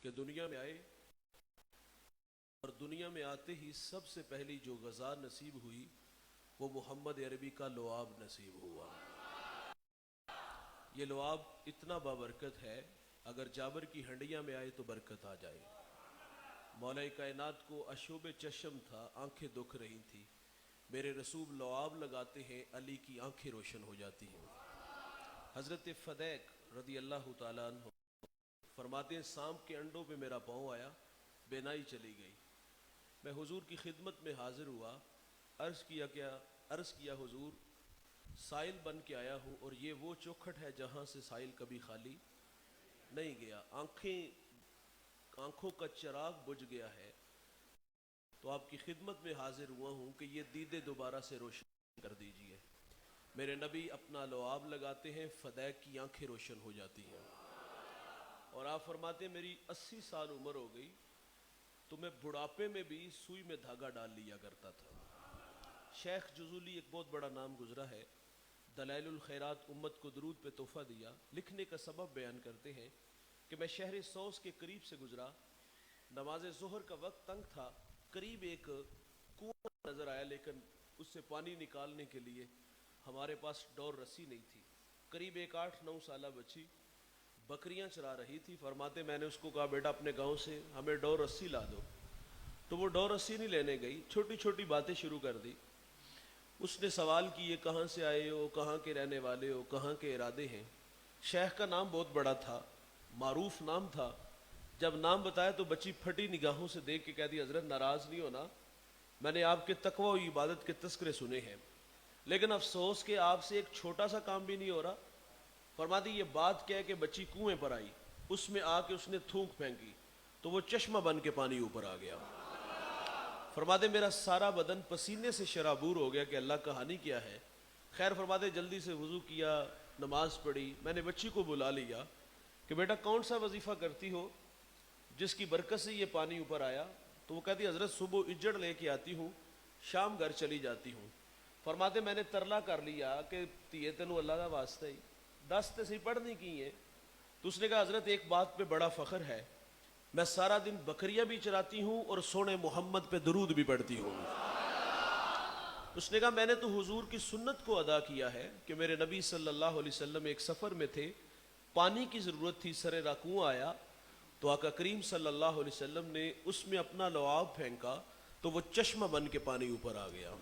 کہ دنیا میں آئے اور دنیا میں آتے ہی سب سے پہلی جو غذا نصیب ہوئی وہ محمد عربی کا لعاب نصیب ہوا۔ یہ لعاب اتنا بابرکت ہے، اگر جابر کی ہنڈیاں میں آئے تو برکت آ جائے۔ مولا کائنات کو اشوب چشم تھا، آنکھیں دکھ رہی تھی، میرے رسول لعاب لگاتے ہیں، علی کی آنکھیں روشن ہو جاتی ہیں۔ حضرت فدیک رضی اللہ تعالیٰ عنہ فرماتے ہیں سانپ کے انڈوں پہ میرا پاؤں آیا، بینائی چلی گئی، میں حضور کی خدمت میں حاضر ہوا، عرض کیا حضور سائل بن کے آیا ہوں، اور یہ وہ چوکھٹ ہے جہاں سے سائل کبھی خالی نہیں گیا، آنکھوں کا چراغ بجھ گیا ہے، تو آپ کی خدمت میں حاضر ہوا ہوں کہ یہ دیدے دوبارہ سے روشن کر دیجئے۔ میرے نبی اپنا لعاب لگاتے ہیں، فدیک کی آنکھیں روشن ہو جاتی ہیں، اور آپ فرماتے ہیں میری 80 سال عمر ہو گئی تو میں بڑھاپے میں بھی سوئی میں دھاگا ڈال لیا کرتا تھا۔ شیخ جزولی ایک بہت بڑا نام گزرا ہے، دلائل الخیرات امت کو درود پہ تحفہ دیا، لکھنے کا سبب بیان کرتے ہیں کہ میں شہر سوس کے قریب سے گزرا، نماز ظہر کا وقت تنگ تھا، قریب ایک کنواں نظر آیا، لیکن اس سے پانی نکالنے کے لیے ہمارے پاس ڈور رسی نہیں تھی۔ قریب ایک 8-9 سالہ بچی بکریاں چرا رہی تھی، فرماتے میں نے اس کو کہا بیٹا اپنے گاؤں سے ہمیں ڈور رسی لا دو، تو وہ ڈور رسی نہیں لینے گئی، چھوٹی چھوٹی باتیں شروع کر دی۔ اس نے سوال کی یہ کہاں سے آئے ہو، کہاں کے رہنے والے ہو، کہاں کے ارادے ہیں؟ شیخ کا نام بہت بڑا تھا، معروف نام تھا، جب نام بتایا تو بچی پھٹی نگاہوں سے دیکھ کے کہتی حضرت ناراض نہیں ہونا، میں نے آپ کے تقوی و عبادت کے تذکرے سنے ہیں، لیکن افسوس کہ آپ سے ایک چھوٹا سا کام بھی نہیں ہو رہا۔ فرماتی یہ بات کہہ کہ بچی کنویں پر آئی، اس میں آ کے اس نے تھوک پھینکی تو وہ چشمہ بن کے پانی اوپر آ گیا۔ فرماتے میرا سارا بدن پسینے سے شرابور ہو گیا کہ اللہ کہانی کیا ہے۔ خیر فرماتے جلدی سے وضو کیا، نماز پڑھی، میں نے بچی کو بلا لیا کہ بیٹا کون سا وظیفہ کرتی ہو جس کی برکت سے یہ پانی اوپر آیا؟ تو وہ کہتی حضرت صبح اجڑ لے کے آتی ہوں، شام گھر چلی جاتی ہوں۔ فرماتے میں نے ترلا کر لیا کہ تیے تینوں اللہ کا واسطہ ہی 10 تے سے پڑھنے کی ہے، تو اس نے کہا حضرت ایک بات پہ بڑا فخر ہے، میں سارا دن بکریاں بھی چراتی ہوں اور سونے محمد پہ درود بھی پڑھتی ہوں۔ اس نے کہا میں نے تو حضور کی سنت کو ادا کیا ہے کہ میرے نبی صلی اللہ علیہ وسلم ایک سفر میں تھے، پانی کی ضرورت تھی، سر راکوں آیا تو آقا کریم صلی اللہ علیہ وسلم نے اس میں اپنا لعاب پھینکا تو وہ چشمہ بن کے پانی اوپر آ گیا۔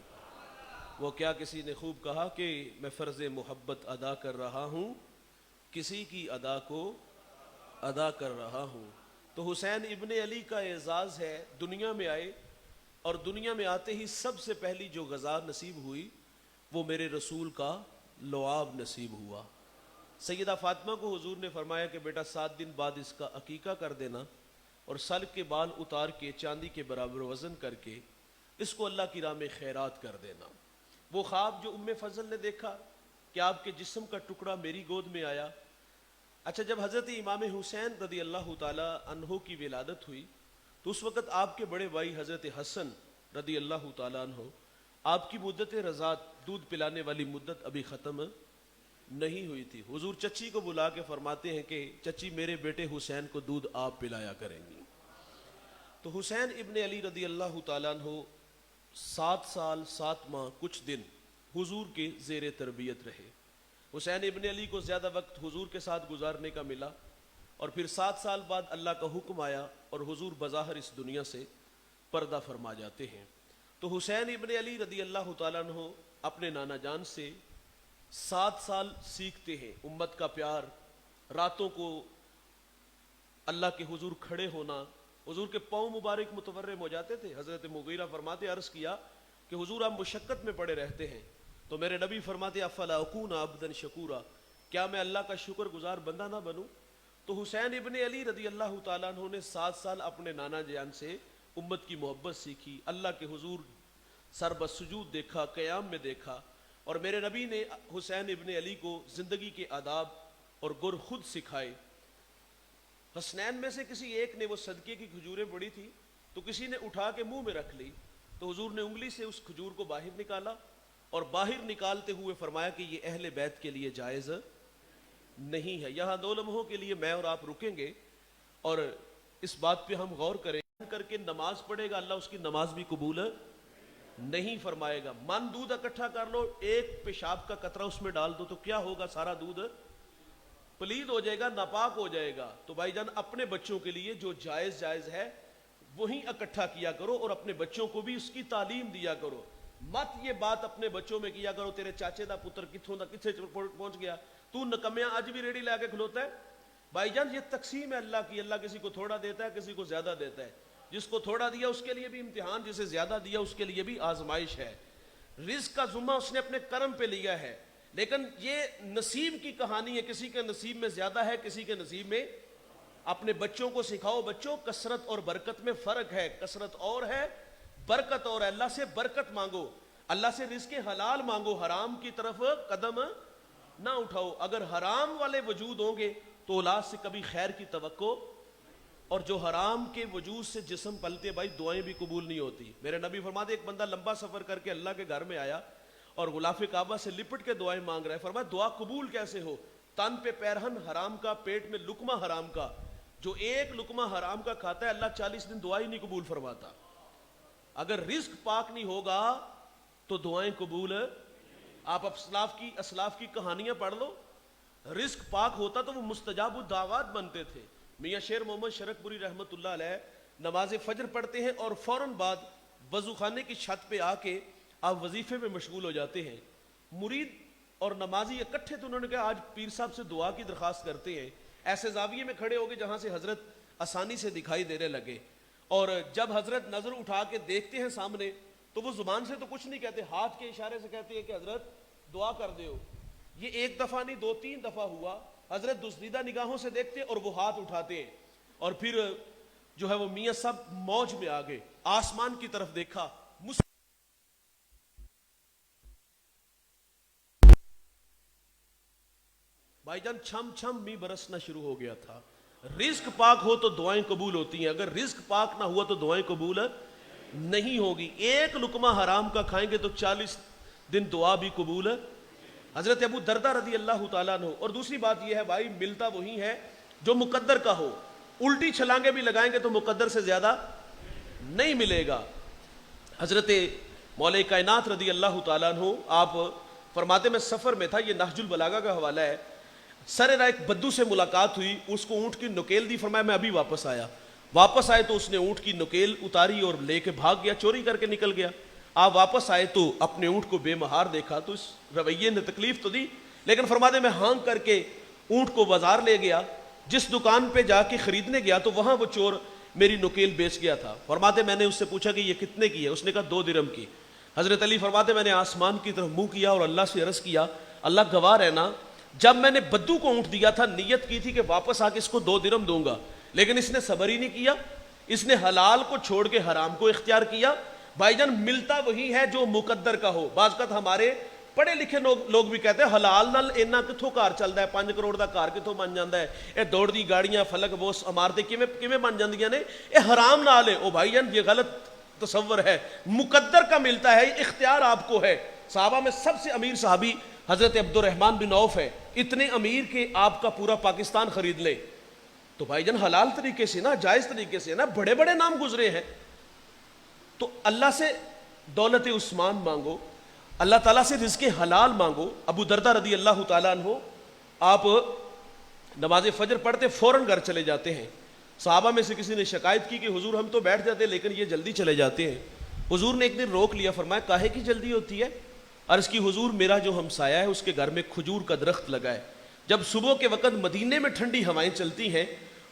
وہ کیا کسی نے خوب کہا کہ میں فرض محبت ادا کر رہا ہوں، کسی کی ادا کو ادا کر رہا ہوں۔ تو حسین ابن علی کا اعزاز ہے، دنیا میں آئے اور دنیا میں آتے ہی سب سے پہلی جو غذا نصیب ہوئی وہ میرے رسول کا لعاب نصیب ہوا۔ سیدہ فاطمہ کو حضور نے فرمایا کہ بیٹا 7 دن بعد اس کا عقیقہ کر دینا اور سر کے بال اتار کے چاندی کے برابر وزن کر کے اس کو اللہ کی راہ میں خیرات کر دینا۔ وہ خواب جو ام فضل نے دیکھا کہ آپ کے جسم کا ٹکڑا میری گود میں آیا۔ اچھا جب حضرت امام حسین رضی اللہ تعالی عنہ کی ولادت ہوئی تو اس وقت آپ کے بڑے بھائی حضرت حسن رضی اللہ تعالی عنہ، آپ کی مدت رضاعت دودھ پلانے والی مدت ابھی ختم نہیں ہوئی تھی۔ حضور چچی کو بلا کے فرماتے ہیں کہ چچی میرے بیٹے حسین کو دودھ آپ پلایا کریں گی۔ تو حسین ابن علی رضی اللہ تعالیٰ عنہ 7 سال 7 ماہ کچھ دن حضور کے زیر تربیت رہے۔ حسین ابن علی کو زیادہ وقت حضور کے ساتھ گزارنے کا ملا، اور پھر 7 سال بعد اللہ کا حکم آیا اور حضور بظاہر اس دنیا سے پردہ فرما جاتے ہیں۔ تو حسین ابن علی رضی اللہ تعالیٰ عنہ اپنے نانا جان سے 7 سال سیکھتے ہیں امت کا پیار، راتوں کو اللہ کے حضور کھڑے ہونا، حضور کے پاؤں مبارک متورم ہو جاتے تھے۔ حضرت مغیرہ فرماتے عرض کیا کہ حضور آپ مشقت میں پڑے رہتے ہیں، تو میرے نبی فرماتے افلا اکون عبدا شکورا، کیا میں اللہ کا شکر گزار بندہ نہ بنوں؟ تو حسین ابن علی رضی اللہ تعالیٰ عنہ نے 7 سال اپنے نانا جان سے امت کی محبت سیکھی، اللہ کے حضور سر بسجود دیکھا، قیام میں دیکھا، اور میرے نبی نے حسین ابن علی کو زندگی کے آداب اور گر خود سکھائے۔ حسنین میں سے کسی ایک نے وہ صدقے کی کھجوریں پڑی تھی تو کسی نے اٹھا کے منہ میں رکھ لی، تو حضور نے انگلی سے اس کھجور کو باہر نکالا اور باہر نکالتے ہوئے فرمایا کہ یہ اہل بیت کے لیے جائز نہیں ہے۔ یہاں 2 لمحوں کے لیے میں اور آپ رکیں گے اور اس بات پہ ہم غور کریں کر کے نماز پڑھے گا اللہ اس کی نماز بھی قبول نہیں فرمائے گا. من دودھ اکٹھا کر لو, ایک پیشاب کا قطرہ اس میں ڈال دو تو کیا ہوگا, سارا دودھ پلید ہو جائے گا, ناپاک ہو جائے گا. تو بھائی جان اپنے بچوں کے لیے جو جائز ہے وہی اکٹھا کیا کرو اور اپنے بچوں کو بھی اس کی تعلیم دیا کرو. مت یہ بات اپنے بچوں میں کیا کرو تیرے چاچے دا پتر کتھوں دا کتھے پہنچ گیا, تو نکمیاں آج بھی ریڑی لا کے کھلوتا ہے. بھائی جان یہ تقسیم ہے اللہ کی, اللہ کسی کو تھوڑا دیتا ہے کسی کو زیادہ دیتا ہے. جس کو تھوڑا دیا اس کے لیے بھی امتحان, جسے زیادہ دیا اس کے لیے بھی آزمائش ہے. رزق کا ذمہ اس نے اپنے کرم پہ لیا ہے, لیکن یہ نصیب کی کہانی ہے, کسی کے نصیب میں زیادہ ہے کسی کے نصیب میں. اپنے بچوں کو سکھاؤ, بچوں کثرت اور برکت میں فرق ہے, کثرت اور ہے برکت اور. اللہ سے برکت مانگو, اللہ سے رزق حلال مانگو, حرام کی طرف قدم نہ اٹھاؤ. اگر حرام والے وجود ہوں گے تو اولاد سے کبھی خیر کی توقع, اور جو حرام کے وجود سے جسم پلتے بھائی دعائیں بھی قبول نہیں ہوتی. میرے نبی فرماتے ایک بندہ لمبا سفر کر کے اللہ کے گھر میں آیا اور غلاف کعبہ سے لپٹ کے دعائیں مانگ رہا ہے. فرمایا دعا قبول کیسے ہو, تن پہ پیرہن حرام کا, پیٹ میں لقمہ حرام کا. جو ایک لقمہ حرام کا کھاتا ہے اللہ 40 دن دعا ہی نہیں قبول فرماتا. اگر رزق پاک نہیں ہوگا تو دعائیں قبول. آپ اسلاف کی کہانیاں پڑھ لو, رزق پاک ہوتا تو وہ مستجاب الدعوات بنتے تھے. میاں شیر محمد شرک پوری رحمت اللہ علیہ نماز فجر پڑھتے ہیں اور فوراً بعد وضو خانے کی چھت پہ آ کے آپ وظیفے میں مشغول ہو جاتے ہیں. مرید اور نمازی اکٹھے تو انہوں نے کہا آج پیر صاحب سے دعا کی درخواست کرتے ہیں. ایسے زاویے میں کھڑے ہو گئے جہاں سے حضرت آسانی سے دکھائی دینے لگے, اور جب حضرت نظر اٹھا کے دیکھتے ہیں سامنے تو وہ زبان سے تو کچھ نہیں کہتے, ہاتھ کے اشارے سے کہتے ہیں کہ حضرت دعا کر دے ہو. یہ ایک دفعہ نہیں 2-3 دفعہ ہوا. حضرت دزدیدہ نگاہوں سے دیکھتے اور وہ ہاتھ اٹھاتے ہیں, اور پھر جو ہے وہ میاں صاحب موج میں آ گئے, آسمان کی طرف دیکھا, بھائی جان چھم چھم می برسنا شروع ہو گیا تھا. رزق پاک ہو تو دعائیں قبول ہوتی ہیں, اگر رزق پاک نہ ہوا تو دعائیں قبول نہیں ہوگی. ایک لقمہ حرام کا کھائیں گے تو 40 دن دعا بھی قبول. حضرت ابو دردہ رضی اللہ تعالیٰ عنہ. اور دوسری بات یہ ہے بھائی ملتا وہی ہے جو مقدر کا ہو. الٹی چھلانگے بھی لگائیں گے تو مقدر سے زیادہ نہیں ملے گا. حضرت مولا کائنات رضی اللہ تعالیٰ عنہ آپ فرماتے میں سفر میں تھا, یہ نہج البلاغہ کا حوالہ ہے. سر راہ ایک بدو سے ملاقات ہوئی, اس کو اونٹ کی نکیل دی, فرمایا میں ابھی واپس آیا. واپس آئے تو اس نے اونٹ کی نکیل اتاری اور لے کے بھاگ گیا, چوری کر کے نکل گیا. آپ واپس آئے تو اپنے اونٹ کو بے مہار دیکھا تو اس رویے نے تکلیف تو دی, لیکن فرماتے میں ہانگ کر کے اونٹ کو بازار لے گیا. جس دکان پہ جا کے خریدنے گیا تو وہاں وہ چور میری نکیل بیچ گیا تھا. فرماتے میں نے اس سے پوچھا کہ یہ کتنے کی ہے, اس نے کہا 2 درہم کی. حضرت علی فرماتے میں نے آسمان کی طرف منہ کیا اور اللہ سے عرض کیا اللہ گواہ رہنا, جب میں نے بدو کو اونٹ دیا تھا نیت کی تھی کہ واپس آ کے اس کو 2 درہم دوں گا, لیکن اس نے صبر ہی نہیں کیا, اس نے حلال کو چھوڑ کے حرام کو اختیار کیا. بھائی جان ملتا وہی ہے جو مقدر کا ہو. بعض اوقات ہمارے پڑھے لکھے لوگ بھی کہتے ہیں حلال نال اینا کتھوں کار چلتا ہے, 5 کروڑ دا کار کتھوں بن جاتا ہے, یہ دوڑ دی گاڑیاں فلک بوس عمارتیں کیویں بن جاندیاں نے, یہ حرام نال ہے. او بھائی جان یہ غلط تصور ہے, مقدر کا ملتا ہے, اختیار آپ کو ہے. صحابہ میں سب سے امیر صحابی حضرت عبد الرحمن بن عوف ہے, اتنے امیر کہ آپ کا پورا پاکستان خرید لے. تو بھائی جان حلال طریقے سے نا, جائز طریقے سے نا, بڑے بڑے نام گزرے ہیں. تو اللہ سے دولت عثمان مانگو, اللہ تعالیٰ سے رزق حلال مانگو. ابو دردہ رضی اللہ تعالیٰ عنہ آپ نماز فجر پڑھتے فوراً گھر چلے جاتے ہیں. صحابہ میں سے کسی نے شکایت کی کہ حضور ہم تو بیٹھ جاتے لیکن یہ جلدی چلے جاتے ہیں. حضور نے ایک دن روک لیا, فرمایا کاہے کی جلدی ہوتی ہے؟ عرض کی حضور میرا جو ہمسایہ ہے اس کے گھر میں کھجور کا درخت لگا ہے, جب صبح کے وقت مدینے میں ٹھنڈی ہوائیں چلتی ہیں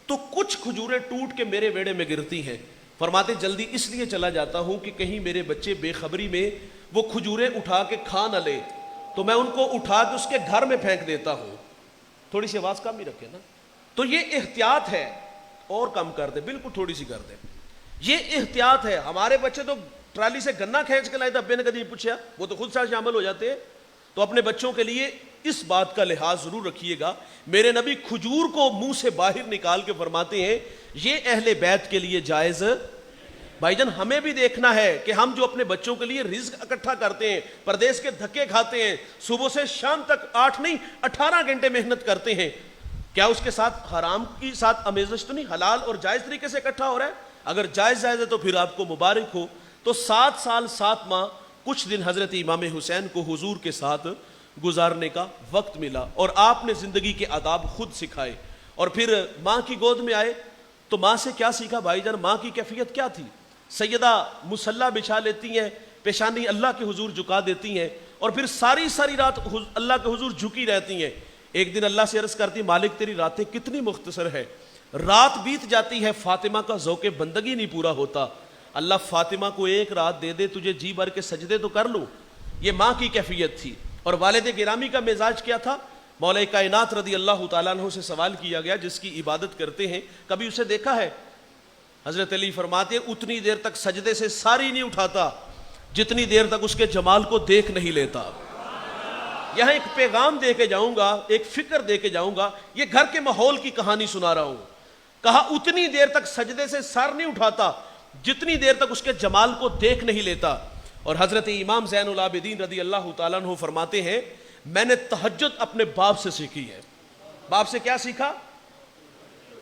تو کچھ کھجوریں ٹوٹ کے میرے بیڑے میں گرتی ہیں. فرماتے جلدی اس لیے چلا جاتا ہوں کہ کہیں میرے بچے بے خبری میں وہ کھجوریں اٹھا کے کھا نہ لے, تو میں ان کو اٹھا کے اس کے گھر میں پھینک دیتا ہوں. تھوڑی سی آواز کم ہی رکھے نا, تو یہ احتیاط ہے. اور کم کر دے, بالکل تھوڑی سی کر دے, یہ احتیاط ہے. ہمارے بچے تو ٹرالی سے گنا کھینچ کے لائے تھے, ابے نے کبھی پوچھا, وہ تو خود ساتھ شامل ہو جاتے ہیں. تو اپنے بچوں کے لیے اس بات کا لحاظ ضرور رکھیے گا. میرے نبی کھجور کو منہ سے باہر نکال کے فرماتے ہیں یہ اہل بیت کے لیے جائز. بھائی جان ہمیں بھی دیکھنا ہے کہ ہم جو اپنے بچوں کے لیے رزق اکٹھا کرتے ہیں, پردیس کے دھکے کھاتے ہیں, صبح سے شام تک 8 نہیں 18 گھنٹے محنت کرتے ہیں, کیا اس کے ساتھ حرام کی ساتھ آمیزش تو نہیں، حلال اور جائز طریقے سے اکٹھا ہو رہا ہے؟ اگر جائز ہے تو پھر آپ کو مبارک ہو۔ تو 7 سال 7 ماہ کچھ دن حضرت امام حسین کو حضور کے ساتھ گزارنے کا وقت ملا، اور آپ نے زندگی کے آداب خود سکھائے، اور پھر ماں کی گود میں آئے تو ماں سے کیا سیکھا بھائی جان؟ ماں کی کیفیت کیا تھی؟ سیدہ مصلی بچھا لیتی ہیں، پیشانی اللہ کے حضور جھکا دیتی ہیں، اور پھر ساری رات اللہ کے حضور جھکی رہتی ہیں۔ ایک دن اللہ سے عرض کرتی، مالک تیری راتیں کتنی مختصر ہے، رات بیت جاتی ہے، فاطمہ کا ذوق بندگی نہیں پورا ہوتا، اللہ فاطمہ کو ایک رات دے دے، تجھے جی بھر کے سجدے تو کر لوں۔ یہ ماں کی کیفیت تھی۔ اور والد گرامی کا مزاج کیا تھا؟ مولا کائنات رضی اللہ تعالیٰ عنہ سے سوال کیا گیا، جس کی عبادت کرتے ہیں کبھی اسے دیکھا ہے؟ حضرت علی فرماتے ہیں اتنی دیر تک سجدے سے ساری نہیں اٹھاتا جتنی دیر تک اس کے جمال کو دیکھ نہیں لیتا۔ یہاں ایک پیغام دے کے جاؤں گا، ایک فکر دے کے جاؤں گا، یہ گھر کے ماحول کی کہانی سنا رہا ہوں۔ کہا اتنی دیر تک سجدے سے سر نہیں اٹھاتا جتنی دیر تک اس کے جمال کو دیکھ نہیں لیتا۔ اور حضرت امام زین العابدین رضی اللہ تعالیٰ عنہ فرماتے ہیں، میں نے تہجد اپنے باپ سے سیکھی ہے۔ باپ سے کیا سیکھا؟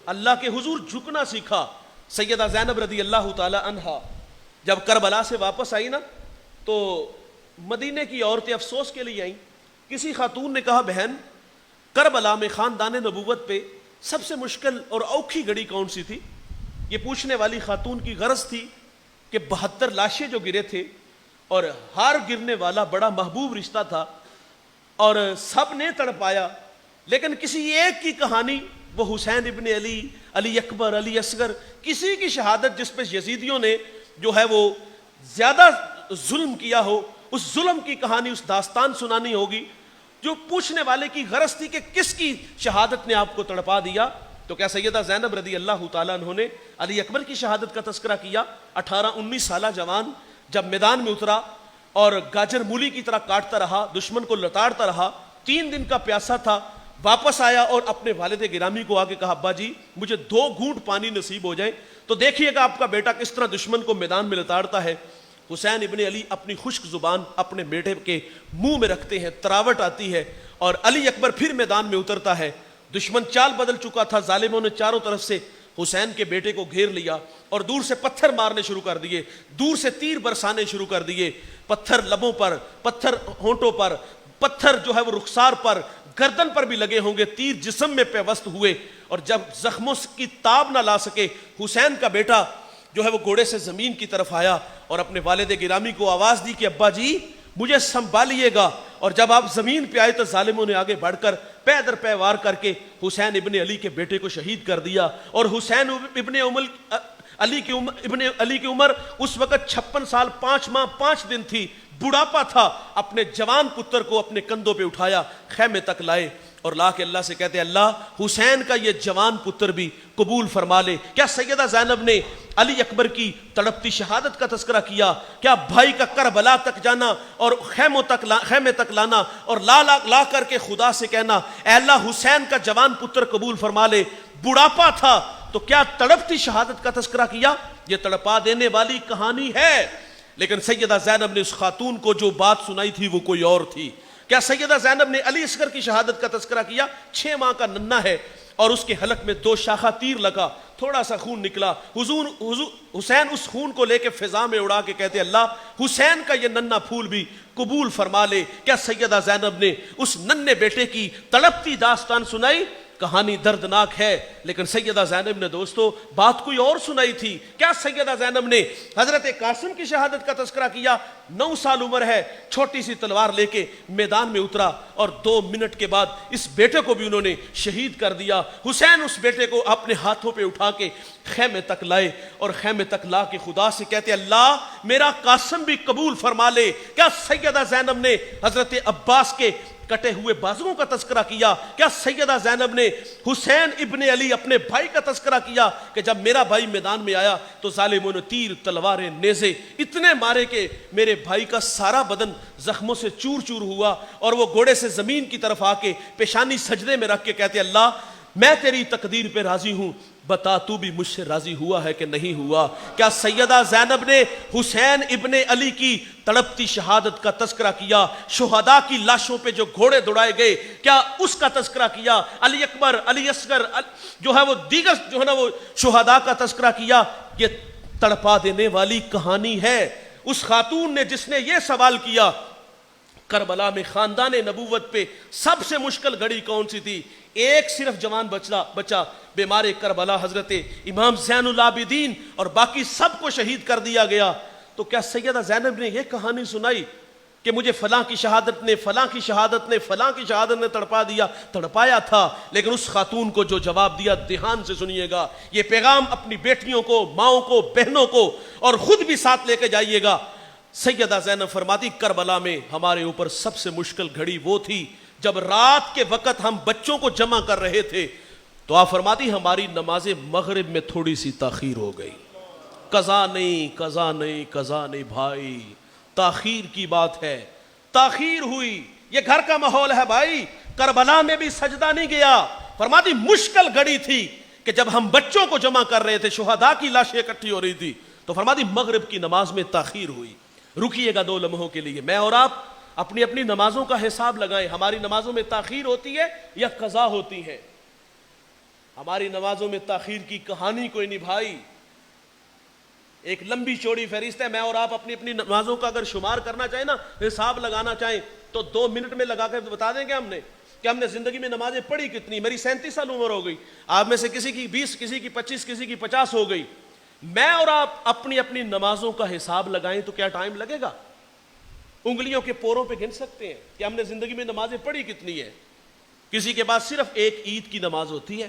اللہ کے حضور جھکنا سیکھا۔ سیدہ زینب رضی اللہ تعالیٰ عنہا جب کربلا سے واپس آئی نا، تو مدینے کی عورتیں افسوس کے لیے آئیں۔ کسی خاتون نے کہا، بہن کربلا میں خاندان نبوت پہ سب سے مشکل اور اوکھی گھڑی کون سی تھی؟ یہ پوچھنے والی خاتون کی غرض تھی کہ 72 لاشیں جو گرے تھے، اور ہر گرنے والا بڑا محبوب رشتہ تھا، اور سب نے تڑپایا، لیکن کسی ایک کی کہانی، وہ حسین ابن علی، علی اکبر، علی اصغر، کسی کی شہادت جس پہ یزیدیوں نے جو ہے وہ زیادہ ظلم کیا ہو، اس ظلم کی کہانی، اس داستان سنانی ہوگی۔ جو پوچھنے والے کی غرض تھی کہ کس کی شہادت نے آپ کو تڑپا دیا، تو کیا سیدہ زینب رضی اللہ تعالیٰ عنہ نے علی اکبر کی شہادت کا تذکرہ کیا؟ 18-19 سالہ جوان جب میدان میں اترا اور گاجر مولی کی طرح کاٹتا رہا، دشمن کو لتاڑتا رہا، 3 دن کا پیاسا تھا، واپس آیا اور اپنے والد گرامی کو آ کے کہا، ابا جی مجھے 2 گھونٹ پانی نصیب ہو جائے تو دیکھیے گا آپ کا بیٹا کس طرح دشمن کو میدان میں لتاڑتا ہے۔ حسین ابن علی اپنی خشک زبان اپنے بیٹے کے منہ میں رکھتے ہیں، تراوٹ آتی ہے، اور علی اکبر پھر میدان میں اترتا ہے۔ دشمن چال بدل چکا تھا، ظالموں نے چاروں طرف سے حسین کے بیٹے کو گھیر لیا اور دور سے پتھر مارنے شروع کر دیے، دور سے تیر برسانے شروع کر دیے، پتھر لبوں پر، پتھر ہونٹوں پر، پتھر جو ہے وہ رخسار پر، گردن پر بھی لگے ہوں گے، تیر جسم میں پیوست ہوئے، اور جب زخموں کی تاب نہ لا سکے، حسین کا بیٹا جو ہے وہ گھوڑے سے زمین کی طرف آیا اور اپنے والد گرامی کو آواز دی کہ ابا جی مجھے سنبھالیے گا، اور جب آپ زمین پہ آئے تو ظالموں نے آگے بڑھ کر پے در پے وار کر کے حسین ابن علی کے بیٹے کو شہید کر دیا۔ اور حسین ابن علی کی عمر اس وقت 56 سال 5 ماہ 5 دن تھی، بڑھاپا تھا، اپنے جوان پتر کو اپنے کندھوں پہ اٹھایا، خیمے تک لائے اور لا کے اللہ سے کہتے اللہ حسین کا یہ جوان پتر بھی قبول فرما لے۔ کیا سیدہ زینب نے علی اکبر کی تڑپتی شہادت کا تذکرہ کیا؟ کیا بھائی کا کربلا تک جانا اور خیمے تک لانا اور لا کر کے خدا سے کہنا اے اللہ حسین کا جوان پتر قبول فرما لے؟ بڑھاپا تھا تو کیا تڑپتی شہادت کا تذکرہ کیا؟ یہ تڑپا دینے والی کہانی ہے، لیکن سیدہ زینب نے اس خاتون کو جو بات سنائی تھی وہ کوئی اور تھی۔ کیا سیدہ زینب نے علی اصغر کی شہادت کا تذکرہ کیا؟ 6 ماہ کا ننھا ہے اور اس کے حلق میں 2 شاخہ تیر لگا، تھوڑا سا خون نکلا، حسین اس خون کو لے کے فضا میں اڑا کے کہتے اللہ حسین کا یہ ننھا پھول بھی قبول فرما لے۔ کیا سیدہ زینب نے اس ننھے بیٹے کی تڑپتی داستان سنائی؟ کہانی دردناک ہے، لیکن سیدہ زینب نے دوستو بات کوئی اور سنائی تھی۔ کیا سیدہ زینب نے حضرت قاسم کی شہادت کا تذکرہ کیا؟ 9 سال عمر ہے، چھوٹی سی تلوار لے کے میدان میں اترا اور 2 منٹ کے بعد اس بیٹے کو بھی انہوں نے شہید کر دیا۔ حسین اس بیٹے کو اپنے ہاتھوں پہ اٹھا کے خیمے تک لائے اور خیمے تک لا کے خدا سے کہتے اللہ میرا قاسم بھی قبول فرما لے۔ کیا سیدہ زینب نے حضرت عباس کے کٹے ہوئے بازوؤں کا تذکرہ کیا؟ کیا سیدہ زینب نے حسین ابن علی اپنے بھائی کا تذکرہ کیا کہ جب میرا بھائی میدان میں آیا تو ظالموں نے تیر، تلواریں، نیزے اتنے مارے کہ میرے بھائی کا سارا بدن زخموں سے چور چور ہوا، اور وہ گھوڑے سے زمین کی طرف آ کے پیشانی سجدے میں رکھ کے کہتے اللہ میں تیری تقدیر پہ راضی ہوں، بتا تو بھی مجھ سے راضی ہوا ہے کہ نہیں ہوا؟ کیا سیدہ زینب نے حسین ابن علی کی تڑپتی شہادت کا تذکرہ کیا؟ شہداء کی لاشوں پہ جو گھوڑے دوڑائے گئے کیا اس کا تذکرہ کیا؟ علی اکبر، علی اصغر جو ہے وہ دیگر جو ہے نا وہ شہداء کا تذکرہ کیا؟ یہ تڑپا دینے والی کہانی ہے۔ اس خاتون نے جس نے یہ سوال کیا کربلا میں خاندان نبوت پہ سب سے مشکل گھڑی کون سی تھی؟ ایک صرف جوان بچا بیمار کربلا حضرت امام زین العابدین، اور باقی سب کو شہید کر دیا گیا۔ تو کیا سیدہ زینب نے یہ کہانی سنائی کہ مجھے فلاں کی شہادت نے فلاں کی شہادت نے فلاں کی شہادت نے تڑپا دیا؟ تڑپایا تھا، لیکن اس خاتون کو جو جواب دیا دھیان سے سنیے گا، یہ پیغام اپنی بیٹیوں کو، ماؤں کو، بہنوں کو اور خود بھی ساتھ لے کے جائیے گا۔ سیدہ زینب فرماتی کربلا میں ہمارے اوپر سب سے مشکل گھڑی وہ تھی جب رات کے وقت ہم بچوں کو جمع کر رہے تھے، تو آپ فرماتی ہماری نماز مغرب میں تھوڑی سی تاخیر ہو گئی۔ قضا نہیں، قضا نہیں، قضا نہیں بھائی، تاخیر کی بات ہے، تاخیر ہوئی۔ یہ گھر کا ماحول ہے بھائی، کربلا میں بھی سجدہ نہیں گیا۔ فرماتی مشکل گھڑی تھی کہ جب ہم بچوں کو جمع کر رہے تھے، شہداء کی لاشیں اکٹھی ہو رہی تھی، تو فرماتی مغرب کی نماز میں تاخیر ہوئی۔ رکیے گا 2 لمحوں کے لیے، میں اور آپ اپنی اپنی نمازوں کا حساب لگائیں۔ ہماری نمازوں میں تاخیر ہوتی ہے یا قضا ہوتی ہے؟ ہماری نمازوں میں تاخیر کی کہانی کوئی نہیں بھائی، ایک لمبی چوڑی فہرست ہے۔ میں اور آپ اپنی اپنی نمازوں کا اگر شمار کرنا چاہیں نا، حساب لگانا چاہیں تو 2 منٹ میں لگا کے بتا دیں گے کہ ہم نے زندگی میں نمازیں پڑھی کتنی۔ میری 37 سال عمر ہو گئی، آپ میں سے کسی کی 20، کسی کی 25، کسی کی 50 ہو گئی۔ میں اور آپ اپنی اپنی نمازوں کا حساب لگائیں تو کیا ٹائم لگے گا؟ انگلیوں کے پوروں پہ گن سکتے ہیں کہ ہم نے زندگی میں نمازیں پڑھی کتنی ہیں۔ کسی کے پاس صرف ایک عید کی نماز ہوتی ہے،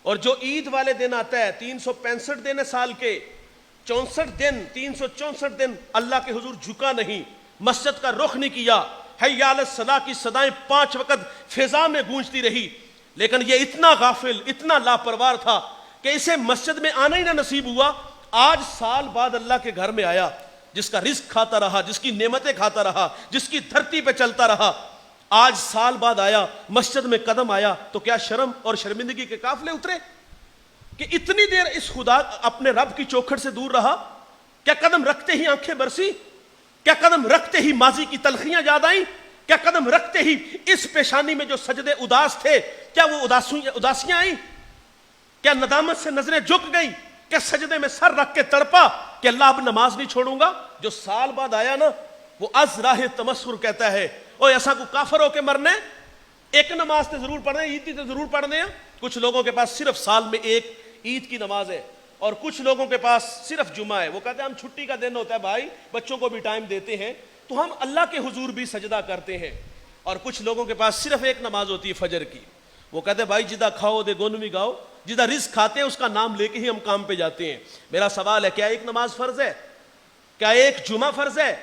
اور جو عید والے دن آتا ہے 365 دن سال کے 64 دن 364 دن اللہ کے حضور جھکا نہیں، مسجد کا رخ نہیں کیا، حی علی الصلاۃ کی صدائیں 5 وقت فضا میں گونجتی رہی، لیکن یہ اتنا غافل، اتنا لاپرواہ تھا کہ اسے مسجد میں آنا ہی نہ نصیب ہوا۔ آج سال بعد اللہ کے گھر میں آیا، جس کا رزق کھاتا رہا، جس کی نعمتیں کھاتا رہا، جس کی دھرتی پہ چلتا رہا، آج سال بعد آیا، مسجد میں قدم آیا، تو کیا شرم اور شرمندگی کے قافلے اترے کہ اتنی دیر اس خدا اپنے رب کی چوکھٹ سے دور رہا؟ کیا قدم رکھتے ہی آنکھیں برسی؟ کیا قدم رکھتے ہی ماضی کی تلخیاں یاد آئیں؟ کیا قدم رکھتے ہی اس پیشانی میں جو سجدے اداس تھے، کیا وہ اداسیاں آئیں؟ کیا ندامت سے نظریں جھک گئیں؟ کیا سجدے میں سر رکھ کے تڑپا کہ اللہ اب نماز نہیں چھوڑوں گا؟ جو سال بعد آیا نا، وہ از راہ تمسخر کہتا ہے او ایسا کو کافر ہو کے مرنے، ایک نماز تے ضرور پڑھنے، عید تے ضرور پڑھنے ہیں۔ کچھ لوگوں کے پاس صرف سال میں ایک عید کی نماز ہے، اور کچھ لوگوں کے پاس صرف جمعہ ہے۔ وہ کہتے ہیں ہم چھٹی کا دن ہوتا ہے بھائی، بچوں کو بھی ٹائم دیتے ہیں تو ہم اللہ کے حضور بھی سجدہ کرتے ہیں۔ اور کچھ لوگوں کے پاس صرف ایک نماز ہوتی ہے فجر کی، وہ کہتے ہیں بھائی جدہ کھاؤ دے گن بھی گاؤ، جدہ رزق کھاتے ہیں اس کا نام لے کے ہی ہم کام پہ جاتے ہیں۔ میرا سوال ہے، کیا ایک نماز فرض ہے؟ کیا ایک جمعہ فرض ہے؟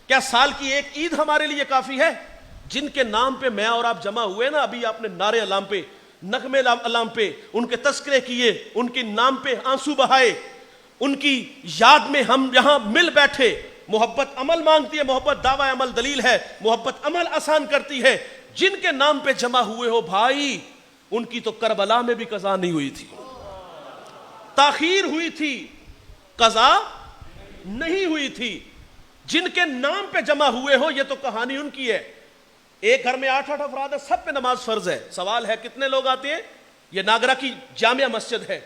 کیا سال کی ایک عید ہمارے لیے کافی ہے؟ جن کے نام پہ میں اور آپ جمع ہوئے نا، ابھی آپ نے نعرے علام پہ، نغمے علام پہ ان کے تذکرے کیے، ان کے نام پہ آنسو بہائے، ان کی یاد میں ہم یہاں مل بیٹھے۔ محبت عمل مانگتی ہے، محبت دعوی عمل دلیل ہے، محبت عمل آسان کرتی ہے۔ جن کے نام پہ جمع ہوئے ہو بھائی، ان کی تو کربلا میں بھی قضا نہیں ہوئی تھی، تاخیر ہوئی تھی، قضا نہیں ہوئی تھی۔ جن کے نام پہ جمع ہوئے ہو، یہ تو کہانی ان کی ہے۔ ایک گھر میں 8 افراد ہے، سب پہ نماز فرض ہے۔ سوال ہے کتنے لوگ آتے ہیں؟ یہ ناگرہ کی جامع مسجد ہے،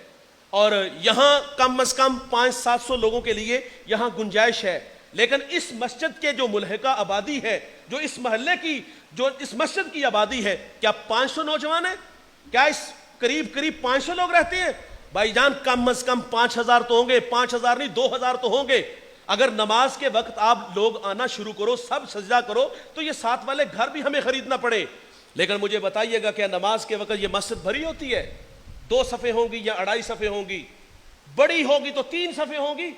اور یہاں کم از کم 500-700 لوگوں کے لیے یہاں گنجائش ہے، لیکن اس مسجد کے جو ملحقہ آبادی ہے، جو اس محلے کی، جو اس مسجد کی آبادی ہے، کیا 500 نوجوان ہیں؟ کیا اس قریب 500 لوگ رہتے ہیں؟ بھائی جان کم از کم 5000 تو ہوں گے، 5000 نہیں 2000 تو ہوں گے۔ اگر نماز کے وقت آپ لوگ آنا شروع کرو، سب سجدہ کرو، تو یہ ساتھ والے گھر بھی ہمیں خریدنا پڑے۔ لیکن مجھے بتائیے گا کیا نماز کے وقت یہ مسجد بھری ہوتی ہے؟ 2 صفیں ہوں گی یا 2.5 صفیں ہوں گی؟ بڑی ہوگی تو 3 صفیں ہوں گی۔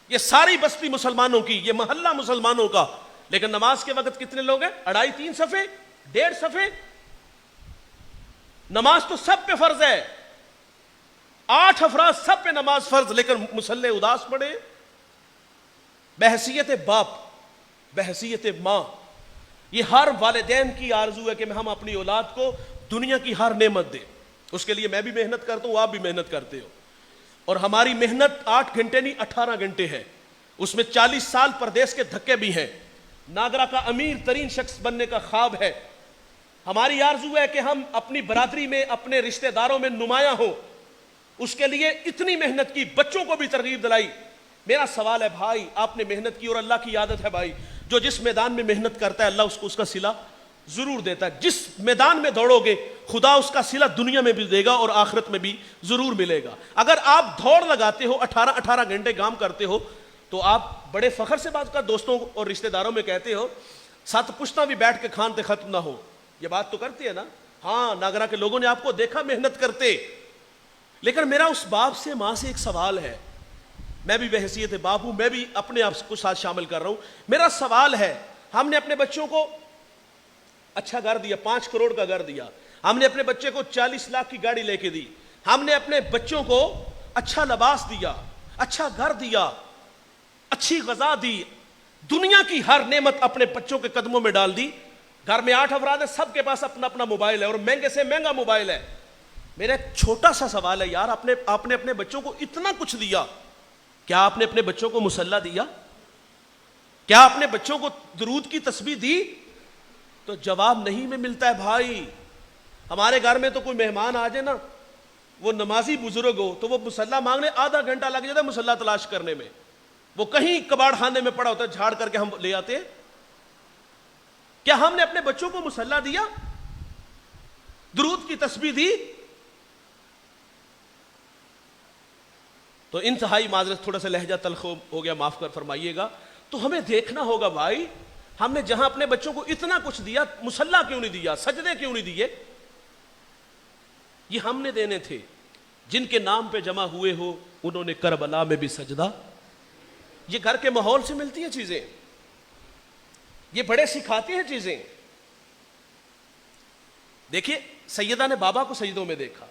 یہ ساری بستی مسلمانوں کی، یہ محلہ مسلمانوں کا، لیکن نماز کے وقت کتنے لوگ ہیں؟ 2.5-3 صفیں، 1.5 صفیں۔ نماز تو سب پہ فرض ہے، 8 افراد سب پہ نماز فرض، لیکن مصلی اداس پڑے۔ بحیثیت باپ، بحیثیت ماں، یہ ہر والدین کی آرزو ہے کہ ہم اپنی اولاد کو دنیا کی ہر نعمت دیں، اس کے لیے میں بھی محنت کرتا ہوں, آپ بھی محنت کرتے ہو, اور ہماری محنت 8 گھنٹے نہیں 18 گھنٹے ہے, اس میں 40 سال پردیس کے دھکے بھی ہیں. ناگرا کا امیر ترین شخص بننے کا خواب ہے. ہماری آرزو ہے کہ ہم اپنی برادری میں, اپنے رشتہ داروں میں نمایاں ہوں. اس کے لیے اتنی محنت کی, بچوں کو بھی ترغیب دلائی. میرا سوال ہے بھائی, آپ نے محنت کی اور اللہ کی عادت ہے بھائی, جو جس میدان میں محنت کرتا ہے اللہ اس کا صلہ ضرور دیتا ہے. جس میدان میں دوڑو گے خدا اس کا صلہ دنیا میں بھی دے گا اور آخرت میں بھی ضرور ملے گا. اگر آپ دوڑ لگاتے ہو, 18 گھنٹے کام کرتے ہو, تو آپ بڑے فخر سے بات کر دوستوں اور رشتہ داروں میں کہتے ہو سات پشتہ بھی بیٹھ کے کھانتے ختم نہ ہو. یہ بات تو کرتے ہیں نا. ہاں, ناگرا کے لوگوں نے آپ کو دیکھا محنت کرتے. لیکن میرا اس باپ سے, ماں سے ایک سوال ہے. میں بھی بحیثیت باپ ہوں, میں بھی اپنے آپ کو ساتھ شامل کر رہا ہوں. میرا سوال ہے, ہم نے اپنے بچوں کو اچھا گھر دیا, 5 کروڑ کا گھر دیا. ہم نے اپنے بچے کو 40 لاکھ کی گاڑی لے کے دی. ہم نے اپنے بچوں کو اچھا لباس دیا, اچھا گھر دیا, اچھی غذا دی, دنیا کی ہر نعمت اپنے بچوں کے قدموں میں ڈال دی. گھر میں 8 افراد ہیں, سب کے پاس اپنا اپنا موبائل ہے اور مہنگے سے مہنگا موبائل ہے. میرا ایک چھوٹا سا سوال ہے یار, آپ نے اپنے بچوں کو اتنا کچھ دیا, کیا آپ نے اپنے بچوں کو مصلی دیا؟ کیا آپ نے بچوں کو درود کی تسبیح دی؟ تو جواب نہیں میں ملتا ہے بھائی. ہمارے گھر میں تو کوئی مہمان آ جائے نا, وہ نمازی بزرگ ہو, تو وہ مصلی مانگنے آدھا گھنٹہ لگ جاتا ہے مصلی تلاش کرنے میں. وہ کہیں کباڑ خانے میں پڑا ہوتا ہے, جھاڑ کر کے ہم لے آتے ہیں. کیا ہم نے اپنے بچوں کو مصلی دیا, درود کی تسبیح دی؟ تو انتہائی معذرت, تھوڑا سا لہجہ تلخ ہو گیا, معاف کر فرمائیے گا. تو ہمیں دیکھنا ہوگا بھائی, ہم نے جہاں اپنے بچوں کو اتنا کچھ دیا, مصلی کیوں نہیں دیا, سجدے کیوں نہیں دیے؟ یہ ہم نے دینے تھے. جن کے نام پہ جمع ہوئے ہو انہوں نے کربلا میں بھی سجدہ. یہ گھر کے ماحول سے ملتی ہیں چیزیں, یہ بڑے سکھاتے ہیں چیزیں. دیکھیے, سیدہ نے بابا کو سجدوں میں دیکھا,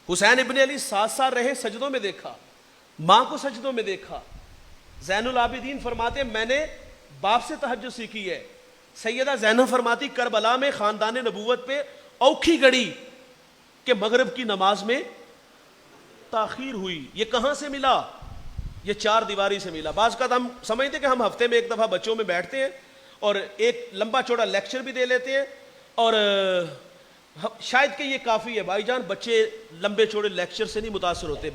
حسین ابن علی 7 سال رہے سجدوں میں دیکھا, ماں کو سجدوں میں دیکھا. زین العابدین فرماتے میں نے باپ سے تہجد سیکھی ہے. سیدہ زینب فرماتی کربلا میں خاندان نبوت پہ اوکھی گڑی کہ مغرب کی نماز میں تاخیر ہوئی. یہ کہاں سے ملا؟ یہ 4 دیواری سے ملا. بعض کا ہم سمجھتے کہ ہم ہفتے میں ایک دفعہ بچوں میں بیٹھتے ہیں اور ایک لمبا چوڑا لیکچر بھی دے لیتے ہیں, اور شاید کہ یہ کافی ہے. بھائی جان, بچے لمبے چوڑے لیکچر سے نہیں متاثر ہوتے.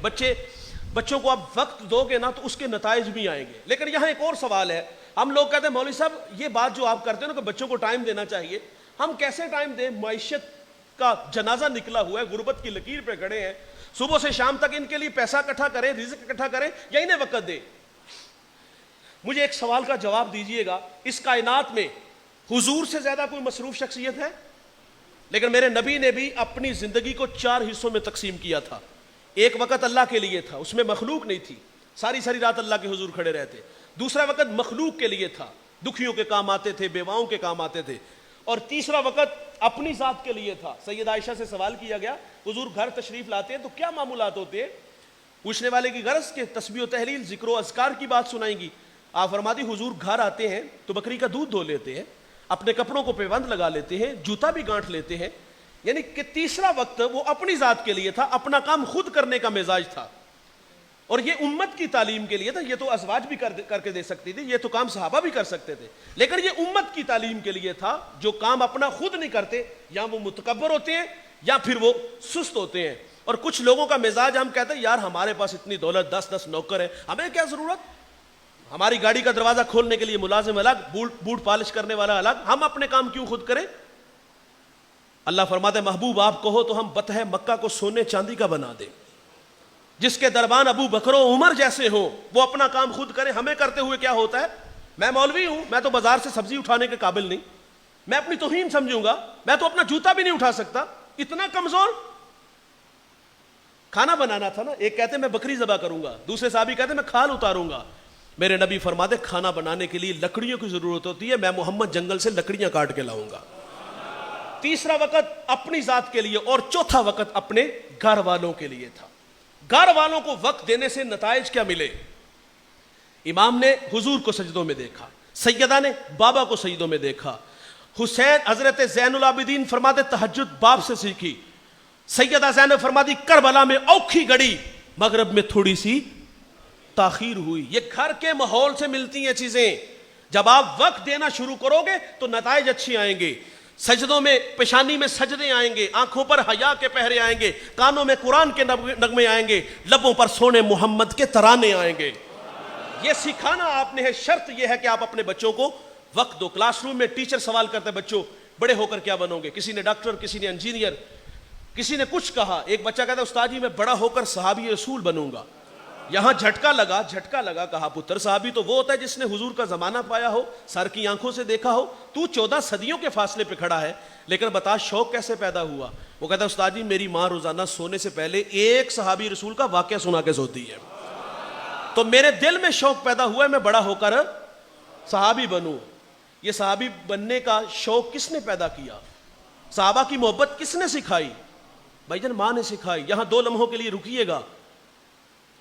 بچوں کو آپ وقت دو گے نا تو اس کے نتائج بھی آئیں گے. لیکن یہاں ایک اور سوال ہے. ہم لوگ کہتے ہیں مولوی صاحب یہ بات جو آپ کرتے ہیں نا کہ بچوں کو ٹائم دینا چاہیے, ہم کیسے ٹائم دیں؟ معیشت کا جنازہ نکلا ہوا ہے, غربت کی لکیر پہ کھڑے ہیں, صبح سے شام تک ان کے لیے پیسہ اکٹھا کریں, رزق اکٹھا کریں, یا انہیں وقت دیں؟ مجھے ایک سوال کا جواب دیجئے گا, اس کائنات میں حضور سے زیادہ کوئی مصروف شخصیت ہے؟ لیکن میرے نبی نے بھی اپنی زندگی کو 4 حصوں میں تقسیم کیا تھا. ایک وقت اللہ کے لیے تھا, اس میں مخلوق نہیں تھی, ساری رات اللہ کے حضور کھڑے رہتے. دوسرا وقت مخلوق کے لیے تھا, دکھیوں کے کام آتے تھے, بیواؤں کے کام آتے تھے. اور تیسرا وقت اپنی ذات کے لیے تھا. سیدہ عائشہ سے سوال کیا گیا, حضور گھر تشریف لاتے ہیں تو کیا معمولات ہوتے ہیں؟ پوچھنے والے کی غرض کہ تسبیح و تحلیل, ذکر و اذکار کی بات سنائیں گی. آپ فرماتی حضور گھر آتے ہیں تو بکری کا دودھ دھو لیتے ہیں, اپنے کپڑوں کو پیوند لگا لیتے ہیں, جوتا بھی گانٹھ لیتے ہیں. یعنی کہ تیسرا وقت وہ اپنی ذات کے لیے تھا, اپنا کام خود کرنے کا مزاج تھا. اور یہ امت کی تعلیم کے لیے تھا. یہ تو ازواج بھی کر کے دے سکتی تھی, یہ تو کام صحابہ بھی کر سکتے تھے, لیکن یہ امت کی تعلیم کے لیے تھا. جو کام اپنا خود نہیں کرتے, یا وہ متکبر ہوتے ہیں یا پھر وہ سست ہوتے ہیں. اور کچھ لوگوں کا مزاج, ہم کہتے ہیں یار ہمارے پاس اتنی دولت, 10 نوکر ہیں, ہمیں کیا ضرورت, ہماری گاڑی کا دروازہ کھولنے کے لیے ملازم الگ, بوٹ پالش کرنے والا الگ, ہم اپنے کام کیوں خود کریں؟ اللہ فرماتے محبوب آپ کہو تو ہم بطح مکہ کو سونے چاندی کا بنا دیں. جس کے دربان ابو بکر و عمر جیسے ہوں وہ اپنا کام خود کرے. ہمیں کرتے ہوئے کیا ہوتا ہے؟ میں مولوی ہوں, میں تو بازار سے سبزی اٹھانے کے قابل نہیں, میں اپنی توہین سمجھوں گا, میں تو اپنا جوتا بھی نہیں اٹھا سکتا, اتنا کمزور. کھانا بنانا تھا نا, ایک کہتے میں بکری ذبح کروں گا, دوسرے صحابی کہتے میں کھال اتاروں گا. میرے نبی فرماتے کھانا بنانے کے لیے لکڑیوں کی ضرورت ہوتی ہے, میں محمد جنگل سے لکڑیاں کاٹ کے لاؤں گا. تیسرا وقت اپنی ذات کے لیے, اور چوتھا وقت اپنے گھر والوں کے لیے تھا. گھر والوں کو وقت دینے سے نتائج کیا ملے؟ امام نے حضور کو سجدوں میں دیکھا, سیدہ نے بابا کو سجدوں میں دیکھا. حسین حضرت زین العابدین فرماتے تہجد باپ سے سیکھی. سیدہ زینب فرماتی کربلا میں اوکھی گڑی، مغرب میں تھوڑی سی تاخیر ہوئی. یہ گھر کے ماحول سے ملتی ہیں چیزیں. جب آپ وقت دینا شروع کرو گے تو نتائج اچھی آئیں گے. سجدوں میں پیشانی میں سجدے آئیں گے، آنکھوں پر حیا کے پہرے آئیں گے، کانوں میں قرآن کے نغمے آئیں گے، لبوں پر سونے محمد کے ترانے آئیں گے. یہ سکھانا آپ نے ہے. شرط یہ ہے کہ آپ اپنے بچوں کو وقت دو. کلاس روم میں ٹیچر سوال کرتا ہے بچوں بڑے ہو کر کیا بنو گے؟ کسی نے ڈاکٹر، کسی نے انجینئر، کسی نے کچھ کہا. ایک بچہ کہتا ہے استاد جی میں بڑا ہو کر صحابی رسول بنوں گا. یہاں جھٹکا لگا. کہا پتر صحابی تو وہ ہوتا ہے جس نے حضور کا زمانہ پایا ہو، سر کی آنکھوں سے دیکھا ہو. تو 14 صدیوں کے فاصلے پہ کھڑا ہے، لیکن بتا شوق کیسے پیدا ہوا؟ وہ کہتا ہے استاد جی میری ماں روزانہ سونے سے پہلے ایک صحابی رسول کا واقعہ سنا کے سوتی ہے، تو میرے دل میں شوق پیدا ہوا ہے میں بڑا ہو کر صحابی بنوں. یہ صحابی بننے کا شوق کس نے پیدا کیا؟ صحابہ کی محبت کس نے سکھائی؟ بھائی جان ماں نے سکھائی. یہاں 2 لمحوں کے لیے رکیے گا.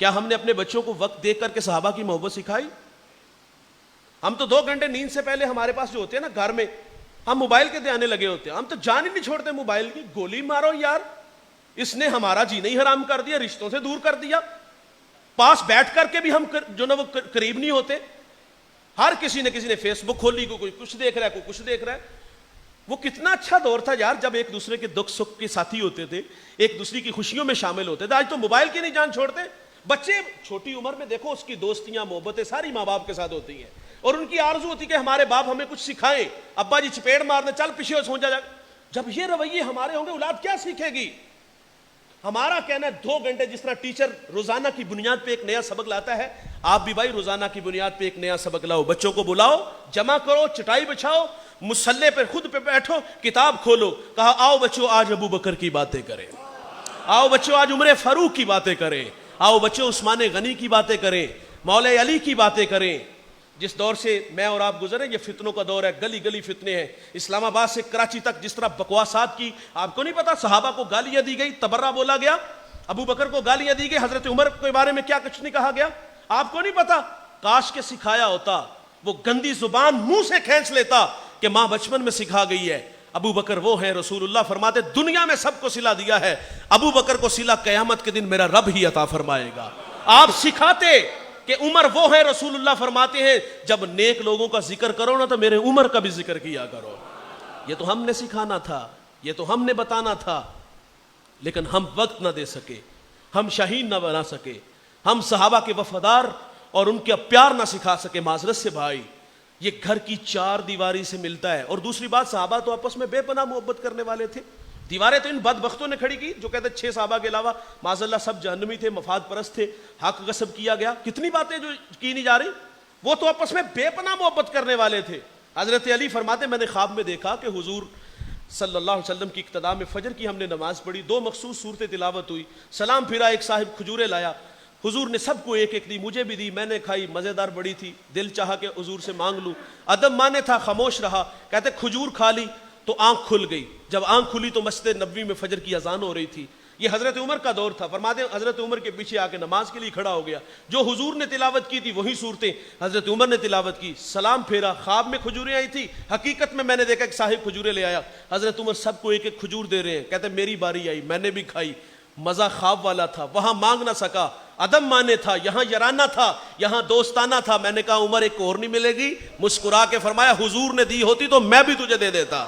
کیا ہم نے اپنے بچوں کو وقت دے کر کے صحابہ کی محبت سکھائی؟ ہم تو 2 گھنٹے نیند سے پہلے ہمارے پاس جو ہوتے ہیں نا گھر میں، ہم موبائل کے دیانے لگے ہوتے ہیں. ہم تو جان ہی نہیں چھوڑتے موبائل کی. گولی مارو یار، اس نے ہمارا جینا ہی حرام کر دیا، رشتوں سے دور کر دیا. پاس بیٹھ کر کے بھی ہم جو نا وہ قریب نہیں ہوتے. ہر کسی نے فیس بک کھولی، کوئی کچھ دیکھ رہا ہے، کوئی کچھ دیکھ رہا ہے. وہ کتنا اچھا دور تھا یار جب ایک دوسرے کے دکھ سکھ کے ساتھی ہوتے تھے، ایک دوسرے کی خوشیوں میں شامل ہوتے تھے. آج تو موبائل کی نہیں جان چھوڑتے. بچے چھوٹی عمر میں دیکھو اس کی دوستیاں محبتیں ساری ماں باپ کے ساتھ ہوتی ہیں، اور ان کی آرزو ہوتی ہے کہ ہمارے باپ ہمیں کچھ سکھائیں. ابا جی چپیڑ مارنے چل پیچھے سو جا. جب یہ رویے ہمارے ہوں گے اولاد کیا سیکھے گی؟ ہمارا کہنا ہے 2 گھنٹے جس طرح ٹیچر روزانہ کی بنیاد پہ ایک نیا سبق لاتا ہے، آپ بھی بھائی روزانہ کی بنیاد پہ ایک نیا سبق لاؤ. بچوں کو بلاؤ، جمع کرو، چٹائی بچھاؤ، مصلے پر خود پہ بیٹھو، کتاب کھولو. کہا آؤ بچوں آج ابو بکر کی باتیں کریں، آؤ بچوں آج عمر فاروق کی باتیں کریں، آؤ بچوں عثمان غنی کی باتیں کریں، مولا علی کی باتیں کریں. جس دور سے میں اور آپ گزرے یہ فتنوں کا دور ہے. گلی گلی فتنے ہیں. اسلام آباد سے کراچی تک جس طرح بکواسات کی، آپ کو نہیں پتا صحابہ کو گالیاں دی گئی، تبرہ بولا گیا، ابو بکر کو گالیاں دی گئی، حضرت عمر کے بارے میں کیا کچھ نہیں کہا گیا. آپ کو نہیں پتا. کاش کے سکھایا ہوتا. وہ گندی زبان منہ سے کھینچ لیتا کہ ماں بچپن میں سکھا گئی ہے. ابو بکر وہ ہیں، رسول اللہ فرماتے دنیا میں سب کو صلہ دیا ہے، ابو بکر کو صلہ قیامت کے دن میرا رب ہی عطا فرمائے گا. آپ سکھاتے کہ عمر وہ ہے، رسول اللہ فرماتے ہیں جب نیک لوگوں کا ذکر کرو نا تو میرے عمر کا بھی ذکر کیا کرو. یہ تو ہم نے سکھانا تھا، یہ تو ہم نے بتانا تھا، لیکن ہم وقت نہ دے سکے، ہم شاہین نہ بنا سکے، ہم صحابہ کے وفادار اور ان کا پیار نہ سکھا سکے. معذرت سے بھائی یہ گھر کی 4 دیواری سے ملتا ہے. اور دوسری بات صحابہ تو آپس میں بے پناہ محبت کرنے والے تھے. دیواریں تو ان بدبختوں نے کھڑی کی جو کہتے 6 صحابہ کے علاوہ معاذ اللہ سب جہنمی تھے، مفاد پرست تھے، حق غصب کیا گیا. کتنی باتیں جو کی نہیں جا رہی. وہ تو آپس میں بے پناہ محبت کرنے والے تھے. حضرت علی فرماتے میں نے خواب میں دیکھا کہ حضور صلی اللہ علیہ وسلم کی اقتداء میں فجر کی ہم نے نماز پڑھی، 2 مخصوص صورتیں تلاوت ہوئی، سلام پھرا، ایک صاحب کھجوریں لایا، حضور نے سب کو ایک ایک دی، مجھے بھی دی، میں نے کھائی، مزیدار بڑی تھی، دل چاہا کہ حضور سے مانگ لوں. ادب مانے تھا، خاموش رہا. کہتے کھجور کھا لی تو آنکھ کھل گئی. جب آنکھ کھلی تو مسجد نبوی میں فجر کی اذان ہو رہی تھی. یہ حضرت عمر کا دور تھا. فرماتے ہیں حضرت عمر کے پیچھے آ کے نماز کے لیے کھڑا ہو گیا. جو حضور نے تلاوت کی تھی وہی صورتیں حضرت عمر نے تلاوت کی. سلام پھیرا، خواب میں کھجوریں آئی تھی، حقیقت میں نے دیکھا کہ صاحب کھجوریں لے آیا. حضرت عمر سب کو ایک ایک کھجور دے رہے ہیں. کہتے میری باری آئی، میں نے بھی کھائی. مزہ خواب والا تھا، وہاں مانگ نہ سکا، ادب مانے تھا، یہاں یارانہ تھا، یہاں دوستانہ تھا. میں نے کہا عمر ایک اور نہیں ملے گی. مسکرا کے فرمایا حضور نے دی ہوتی تو میں بھی تجھے دے دیتا.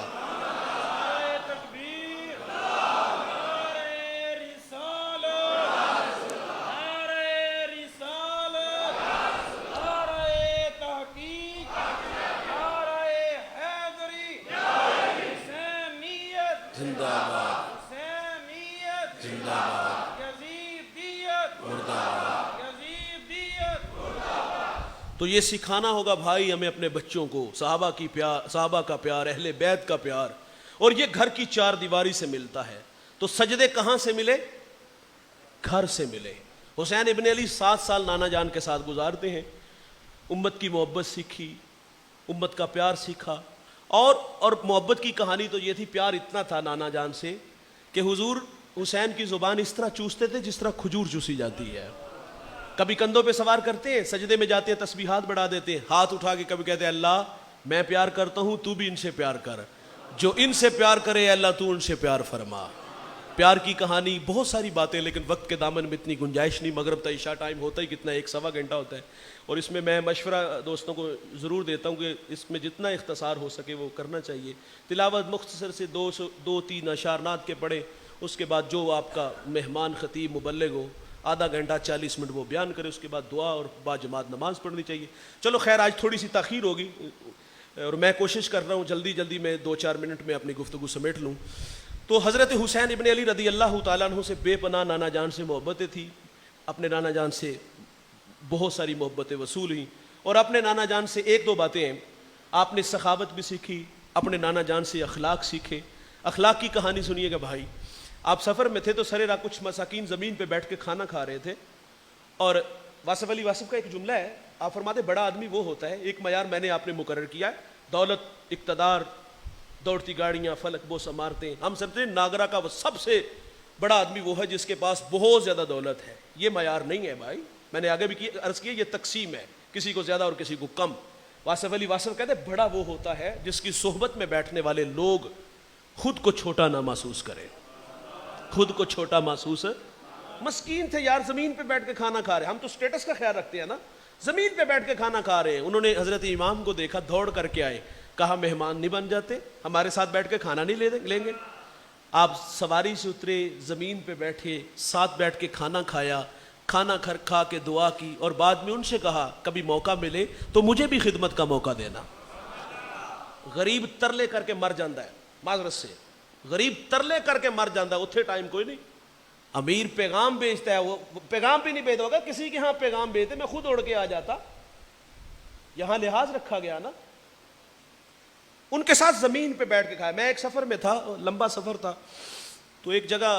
تو یہ سکھانا ہوگا بھائی ہمیں اپنے بچوں کو صحابہ کی پیار، صحابہ کا پیار، اہل بیت کا پیار. اور یہ گھر کی 4 دیواری سے ملتا ہے. تو سجدے کہاں سے ملے؟ گھر سے ملے. حسین ابن علی 7 سال نانا جان کے ساتھ گزارتے ہیں. امت کی محبت سیکھی، امت کا پیار سیکھا. اور محبت کی کہانی تو یہ تھی، پیار اتنا تھا نانا جان سے کہ حضور حسین کی زبان اس طرح چوستے تھے جس طرح کھجور چوسی جاتی ہے. کبھی کندھوں پہ سوار کرتے ہیں، سجدے میں جاتے ہیں، تسبیحات بڑھا دیتے ہیں، ہاتھ اٹھا کے کبھی کہتے ہیں اللہ میں پیار کرتا ہوں، تو بھی ان سے پیار کر، جو ان سے پیار کرے اللہ تو ان سے پیار فرما. پیار کی کہانی، بہت ساری باتیں، لیکن وقت کے دامن میں اتنی گنجائش نہیں. مغرب تا عشاء ٹائم ہوتا ہی کتنا 1-1.25 گھنٹہ ہوتا ہے، اور اس میں مشورہ دوستوں کو ضرور دیتا ہوں کہ اس میں جتنا اختصار ہو سکے وہ کرنا چاہیے. تلاوت مختصر سے 2-3 اشعار نعت کے پڑھیں، اس کے بعد جو آپ کا مہمان خطیب مبلغ ہو آدھا گھنٹہ 40 منٹ وہ بیان کرے، اس کے بعد دعا اور با جماعت نماز پڑھنی چاہیے. چلو خیر، آج تھوڑی سی تاخیر ہوگی اور میں کوشش کر رہا ہوں جلدی میں 2-4 منٹ میں اپنی گفتگو سمیٹ لوں. تو حضرت حسین ابن علی رضی اللہ تعالیٰ عنہ سے بے پناہ نانا جان سے محبتیں تھیں. اپنے نانا جان سے بہت ساری محبتیں وصول ہوئیں، اور اپنے نانا جان سے 1-2 باتیں ہیں. آپ نے سخاوت بھی سیکھی، اپنے نانا جان سے اخلاق سیکھے. اخلاق کی کہانی سنیے گا بھائی. آپ سفر میں تھے تو سرے راہ کچھ مساکین زمین پہ بیٹھ کے کھانا کھا رہے تھے، اور واصف علی واصف کا ایک جملہ ہے، آپ فرماتے بڑا آدمی وہ ہوتا ہے، ایک معیار میں نے آپ نے مقرر کیا ہے، دولت، اقتدار، دوڑتی گاڑیاں، فلک بوس عمارتیں. ہم سمجھتے ہیں ناگرا کا وہ سب سے بڑا آدمی وہ ہے جس کے پاس بہت زیادہ دولت ہے. یہ معیار نہیں ہے بھائی. میں نے آگے بھی عرض کیا، یہ تقسیم ہے، کسی کو زیادہ اور کسی کو کم. واصف علی واصف کہتے ہیں بڑا وہ ہوتا ہے جس کی صحبت میں بیٹھنے والے لوگ خود کو چھوٹا نہ محسوس کریں. خود کو چھوٹا محسوس. مسکین تھے یار، زمین پہ بیٹھ کے کھانا کھا رہے ہیں. ہم تو سٹیٹس کا خیال رکھتے ہیں نا، زمین پہ بیٹھ کے کھانا کھا رہے ہیں. انہوں نے حضرت امام کو دیکھا، دوڑ کر کے آئے، کہا مہمان نہیں بن جاتے، ہمارے ساتھ بیٹھ کے کھانا نہیں لیں گے؟ آپ سواری سے اترے، زمین پہ بیٹھے، ساتھ بیٹھ کے کھانا کھایا، کھانا کھا کے دعا کی، اور بعد میں ان سے کہا کبھی موقع ملے تو مجھے بھی خدمت کا موقع دینا. غریب ترلے کر کے مر جاندہ ہے، معذرت سے غریب ترلے کر کے مر جاندہ ہے، اتھے ٹائم کوئی نہیں. امیر پیغام بیچتا ہے، وہ پیغام بھی نہیں بھیجتا ہوگا، کسی کے ہاں پیغام بھیجتے، میں خود اڑ کے آ جاتا. یہاں لحاظ رکھا گیا نا. ان کے ساتھ زمین پہ بیٹھ کے کھایا. میں ایک سفر میں تھا، لمبا سفر تھا، تو ایک جگہ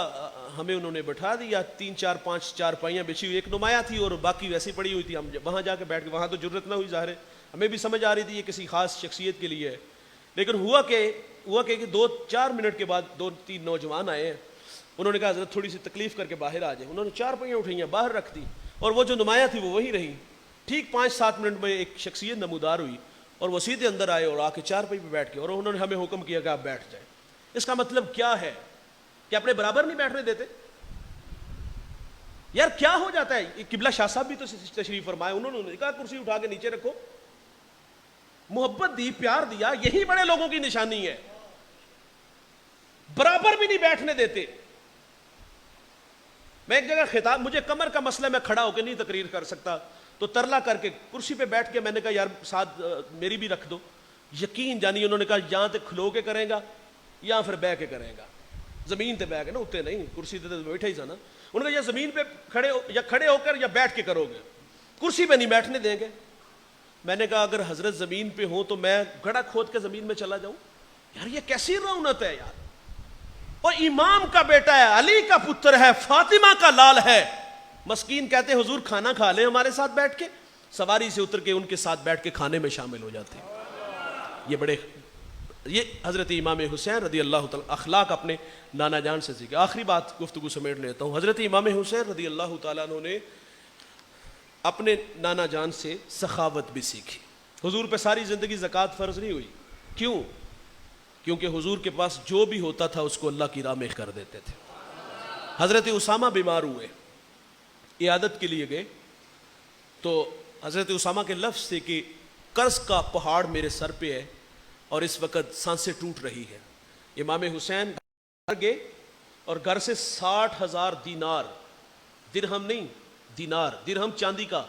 ہمیں انہوں نے بٹھا دیا، 3-4-5 چارپائیاں بچھی ہوئی، ایک نمایاں تھی اور باقی ویسی پڑی ہوئی تھی. ہم وہاں جا کے بیٹھ کے، وہاں تو جرت نہ ہوئی ظاہر ہے، ہمیں بھی سمجھ آ رہی تھی یہ کسی خاص شخصیت کے لیے ہے. لیکن ہوا کہ 2-4 منٹ کے بعد 2-3 نوجوان آئے ہیں. انہوں نے کہا حضرت تھوڑی سی تکلیف کر کے باہر آ جائیں. انہوں نے 4 پہیاں اٹھائیاں باہر رکھ دی، اور وہ جو نمایاں تھی وہ وہیں رہی. ٹھیک 5-7 منٹ میں ایک شخصیت نمودار ہوئی اور وہ سیدھے اندر آئے اور آ کے 4 پہی پہ بیٹھ کے، اور انہوں نے ہمیں حکم کیا کہ آپ بیٹھ جائیں. اس کا مطلب کیا ہے کہ اپنے برابر نہیں بیٹھنے دیتے؟ یار کیا ہو جاتا ہے؟ قبلہ شاہ صاحب بھی تو تشریف فرمائے، انہوں نے کہا کرسی اٹھا کے نیچے رکھو. محبت دی، پیار دیا، یہی بڑے لوگوں کی نشانی ہے. برابر بھی نہیں بیٹھنے دیتے. میں ایک جگہ خطاب، مجھے کمر کا مسئلہ، میں کھڑا ہو کے نہیں تقریر کر سکتا، تو ترلا کر کے کرسی پہ بیٹھ کے میں نے کہا یار ساتھ میری بھی رکھ دو. یقین جانی انہوں نے کہا یہاں تے کھلو کے کریں گا یا پھر بہ کے کریں گا. زمین تے بہ کے نا، اتنے نہیں، کرسی تے بیٹھا ہی سا نا. انہوں نے کہا یا زمین پہ کھڑے ہو کر یا بیٹھ کے کرو گے، کرسی پہ نہیں بیٹھنے دیں گے. میں نے کہا اگر حضرت زمین پہ ہوں تو میں گڑھا کھود کے زمین میں چلا جاؤں؟ یار یہ کیسی رونت ہے یار. اور امام کا بیٹا ہے، علی کا پتر ہے، فاطمہ کا لال ہے. مسکین کہتے ہیں حضور کھانا کھا لیں ہمارے ساتھ بیٹھ کے. سواری سے اتر کے ان کے ساتھ بیٹھ کے کھانے میں شامل ہو جاتے ہیں. یہ حضرت امام حسین رضی اللہ تعالیٰ اخلاق اپنے نانا جان سے سیکھے. آخری بات گفتگو سمیٹ لیتا ہوں. حضرت امام حسین رضی اللہ تعالیٰ عنہ نے اپنے نانا جان سے سخاوت بھی سیکھی. حضور پہ ساری زندگی زکوٰۃ فرض نہیں ہوئی. کیوں؟ کیونکہ حضور کے پاس جو بھی ہوتا تھا اس کو اللہ کی راہ میں کر دیتے تھے. حضرت اسامہ بیمار ہوئے، عیادت کے لیے گئے، تو حضرت اسامہ کے لفظ تھے کہ قرض کا پہاڑ میرے سر پہ ہے اور اس وقت سانسیں ٹوٹ رہی ہے. امام حسین گھر گئے اور گھر سے 60,000 دینار، درہم نہیں، دینار، درہم چاندی کا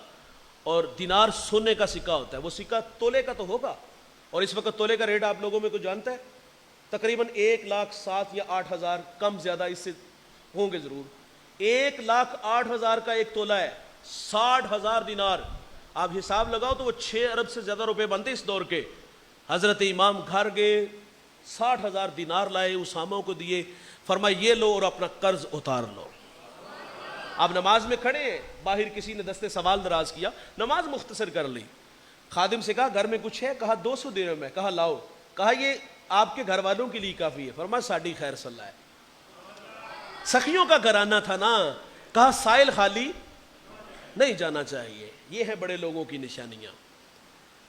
اور دینار سونے کا سکہ ہوتا ہے، وہ سکہ تولے کا تو ہوگا، اور اس وقت تولے کا ریٹ آپ لوگوں میں تو جانتا ہے، تقریباً 1,07,000 یا 8,000، کم زیادہ اس سے ہوں گے ضرور. 1,08,000 کا ایک تولہ ہے، 60,000 دینار. آپ حساب لگاؤ تو وہ 6 ارب سے زیادہ روپے بنتے اس دور کے. حضرت امام گھر گئے، 60,000 دینار لائے، اسامہ کو دیے، فرمایا یہ لو اور اپنا قرض اتار لو. آپ نماز میں کھڑے ہیں، باہر کسی نے دستے سوال دراز کیا، نماز مختصر کر لی. خادم سے کہا گھر میں کچھ ہے؟ کہا 200 درہم ہے. کہا لاؤ. کہا یہ آپ کے گھر والوں کے لیے کافی ہے. فرمایا ساڑی خیر صلاح ہے. سخیوں کا گھرانہ تھا نا. کہا سائل خالی نہیں جانا چاہیے. یہ ہے بڑے لوگوں کی نشانیاں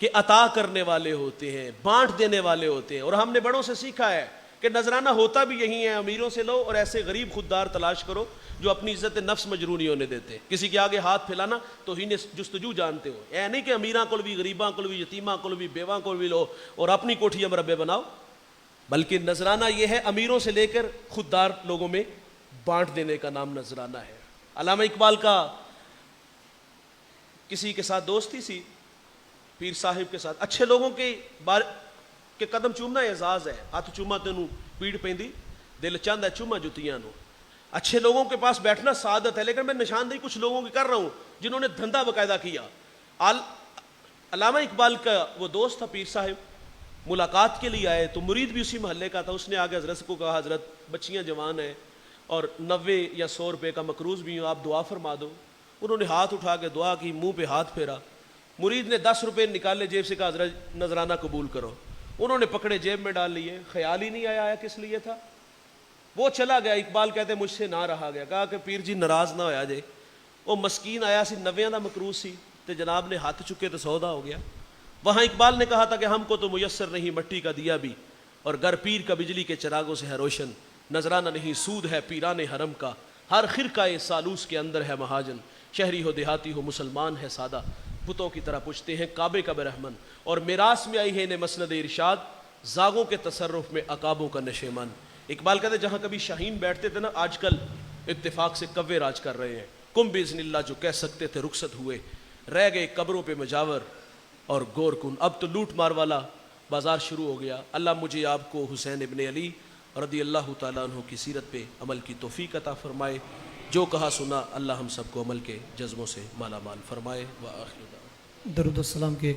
کہ عطا کرنے والے ہوتے ہیں، بانٹ دینے والے ہوتے ہیں. اور ہم نے بڑوں سے سیکھا ہے کہ نذرانہ ہوتا بھی یہی ہے، امیروں سے لو اور ایسے غریب خوددار تلاش کرو جو اپنی عزت نفس مجروح نہیں ہونے دیتے. کسی کے آگے ہاتھ پھیلانا تو ہی نے جستجو جانتے ہو. اے نہیں کہ امیراں کو بھی، غریباں کو بھی، یتیماں کو بھی، بیواں کو بھی لو اور اپنی کوٹھیاں مربع بناؤ، بلکہ نذرانہ یہ ہے امیروں سے لے کر خوددار لوگوں میں بانٹ دینے کا نام نذرانہ ہے. علامہ اقبال کا کسی کے ساتھ دوستی سی، پیر صاحب کے ساتھ. اچھے لوگوں کے قدم چومنا اعزاز ہے. ہاتھ چوما تینوں پیڑ پیندی، دل چاہتا ہے چوما جتیاں نو. اچھے لوگوں کے پاس بیٹھنا سعادت ہے، لیکن میں نشاندہی کچھ لوگوں کی کر رہا ہوں جنہوں نے دھندا باقاعدہ کیا. علامہ اقبال کا وہ دوست تھا پیر صاحب، ملاقات کے لیے آئے تو مرید بھی اسی محلے کا تھا. اس نے آگے حضرت کو کہا حضرت بچیاں جوان ہیں اور 90 یا 100 روپے کا مقروض بھی ہوں، آپ دعا فرما دو. انہوں نے ہاتھ اٹھا کے دعا کی، منہ پہ ہاتھ پھیرا. مرید نے 10 روپے نکالے جیب سے، کہا حضرت نذرانہ قبول کرو. انہوں نے پکڑے جیب میں ڈال لیے، خیال ہی نہیں آیا کس لیے تھا. وہ چلا گیا. اقبال کہتے مجھ سے نہ رہا گیا. کہا کہ پیر جی ناراض نہ ہویا جے، وہ مسکین آیا سی 90 دا مقروض سی تے جناب نے ہاتھ چکے تو 100 دا ہو گیا. وہاں اقبال نے کہا تھا کہ ہم کو تو میسر نہیں مٹی کا دیا بھی، اور گر پیر کا بجلی کے چراغوں سے ہے روشن. نذرانہ نہیں سود ہے پیران حرم کا، ہر خرقہ سالوس کے اندر ہے مہاجن. شہری ہو دیہاتی ہو مسلمان ہے سادہ، بتوں کی طرح پوچھتے ہیں کعبے کا برہمن. اور میراث میں آئی ہے انہیں مسند ارشاد، زاغوں کے تصرف میں عقابوں کا نشیمن. اقبال کہتے جہاں کبھی شاہین بیٹھتے تھے نا، آج کل اتفاق سے کوے راج کر رہے ہیں. کم باذن اللہ جو کہہ سکتے تھے رخصت ہوئے، رہ گئے قبروں پہ مجاور اور گور کن. اب تو لوٹ مار والا بازار شروع ہو گیا. اللہ مجھے آپ کو حسین ابن علی رضی اللہ تعالیٰ عنہ کی سیرت پہ عمل کی توفیق عطا فرمائے. جو کہا سنا اللہ ہم سب کو عمل کے جذبوں سے مالا مال فرمائے. وآخر دعوانا درود السلام کی ایک